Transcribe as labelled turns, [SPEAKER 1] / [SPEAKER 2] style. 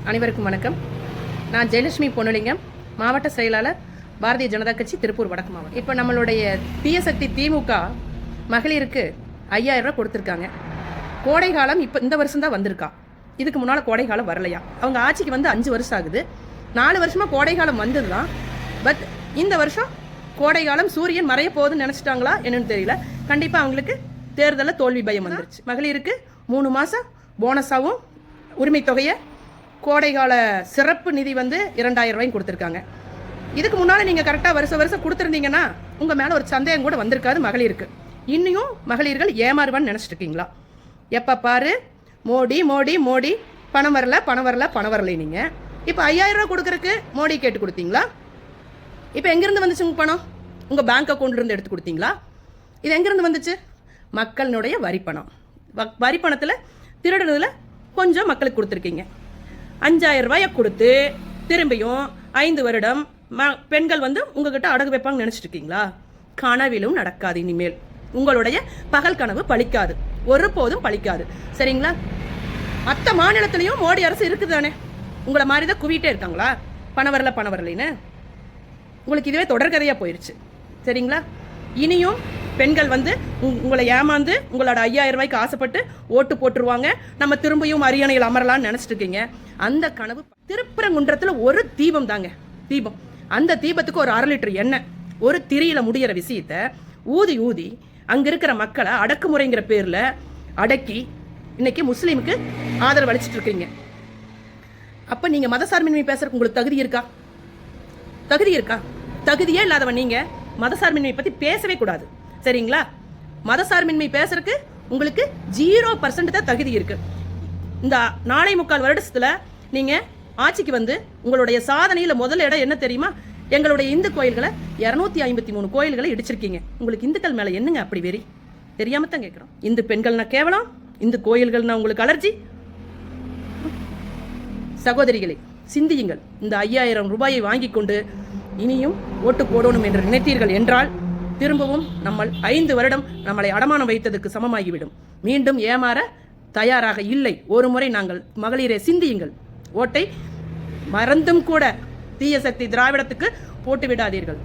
[SPEAKER 1] அனைவருக்கும் வணக்கம். நான் ஜெயலட்சுமி பொன்னுலிங்கம், மாவட்ட செயலாளர், பாரதிய ஜனதா கட்சி, திருப்பூர் வடக்கு மாவட்டம். இப்போ நம்மளுடைய தீய சக்தி திமுக மகளிருக்கு 5000 ரூபா கொடுத்துருக்காங்க. கோடை காலம் இப்போ இந்த வருஷம் தான் வந்திருக்கா. இதுக்கு முன்னால் கோடை காலம் வரலையா. அவங்க ஆட்சிக்கு வந்து 5 வருஷம் ஆகுது. 4 வருஷமாக கோடை காலம் வந்தது தான். பட் இந்த வருஷம் கோடை காலம் சூரியன் மறைய போகுதுன்னு நினச்சிட்டாங்களா என்னன்னு தெரியல. கண்டிப்பாக அவங்களுக்கு தேர்தலில் தோல்வி பயம் வந்துருச்சு. மகளிருக்கு 3 மாதம் போனஸாகவும் உரிமை தொகையை கோடைகால சிறப்பு நிதி வந்து 2000 ரூபாயும் கொடுத்துருக்காங்க. இதுக்கு முன்னால் நீங்கள் கரெக்டாக வருஷம் கொடுத்துருந்தீங்கன்னா உங்கள் மேலே ஒரு சந்தேகம் கூட வந்திருக்காது மகளிருக்கு. இன்னும் மகளிர்கள் ஏமாறுவான்னு நினச்சிட்டு இருக்கீங்களா? எப்போ பாரு மோடி மோடி மோடி, பணம் வரல நீங்கள் இப்போ 5000 ரூபா கொடுக்குறக்கு மோடி கேட்டு கொடுத்தீங்களா? இப்போ எங்கேருந்து வந்துச்சு உங்கள் பணம்? உங்கள் பேங்க் அக்கௌண்ட்லேருந்து எடுத்து கொடுத்தீங்களா? இது எங்கேருந்து வந்துச்சு? மக்களினுடைய வரி பணம். வரி பணத்தில் திருடுறதுல கொஞ்சம் மக்களுக்கு கொடுத்துருக்கீங்க. 5000 ரூபாயை கொடுத்து திரும்பியும் 5 வருடம் பெண்கள் வந்து உங்ககிட்ட அடகு வைப்பாங்க நினைச்சிட்டு இருக்கீங்களா? கனவிலும் நடக்காது. இனிமேல் உங்களுடைய பகல் கனவு பலிக்காது, ஒருபோதும் பலிக்காது. சரிங்களா? மற்ற மாநிலத்திலையும் மோடி அரசு இருக்குது தானே. உங்களை மாதிரி தான் குவிட்டே இருக்காங்களா? பணம் வரலன்னு உங்களுக்கு இதுவே தொடர்கதையா போயிருச்சு. சரிங்களா? இனியும் பெண்கள் வந்து உங்களை ஏமாந்து உங்களோட 5000 ரூபாய்க்கு ஆசைப்பட்டு ஓட்டு போட்டுருவாங்க. நம்ம திரும்பியும் அரியணையில் அமரலான்னு நினைச்சிட்டு இருக்கீங்க. அந்த கனவு திருப்பரங்குன்றத்தில் ஒரு தீபம் தாங்க, தீபம். அந்த தீபத்துக்கு ஒரு 1/2 லிட்டர் எண்ணெய், ஒரு திரியில முடிகிற விஷயத்த ஊதி அங்க இருக்கிற மக்களை அடக்குமுறைங்கிற பேர்ல அடக்கி இன்னைக்கு முஸ்லீமுக்கு ஆதரவு அளிச்சிட்டு இருக்கீங்க. அப்ப நீங்க மதசார்பின்மை பேசுறதுக்கு உங்களுக்கு தகுதி இருக்கா? தகுதியே இல்லாதவன் நீங்க மதசார்பின்மை பத்தி பேசவே கூடாது. சரிங்களா? மதசார்பின்மை பேசுறதுக்கு உங்களுக்கு 0% தான் தகுதி இருக்கு. இந்த 4.25 வருடத்துல நீங்க ஆட்சிக்கு வந்து உங்களுடைய சாதனையில முதல் இடம் என்ன தெரியுமா? எங்களுடைய இந்து கோயில்களை 253 கோயில்களை இடிச்சிருக்கீங்க. உங்களுக்கு இந்துக்கள் மேல என்னங்க அப்படி வெறி? தெரியாம தான் கேட்கிறோம். இந்து பெண்கள்னா கேவலம், இந்து கோயில்கள்னா உங்களுக்கு அலர்ஜி. சகோதரிகளை சிந்தியுங்கள். இந்த 5000 ரூபாயை வாங்கி கொண்டு இனியும் ஓட்டு போடணும் என்று நினைத்தீர்கள் என்றால் திரும்பவும் நம்ம 5 வருடம் நம்மளை அடமானம் வைத்ததுக்கு சமமாகிவிடும். மீண்டும் ஏமாற தயாராக இல்லை. ஒரு முறை நாங்கள் மகளிரே சிந்தியுங்கள். ஓட்டை மறந்தும் கூட தீய சக்தி திராவிடத்துக்கு போட்டு விடாதீர்கள்.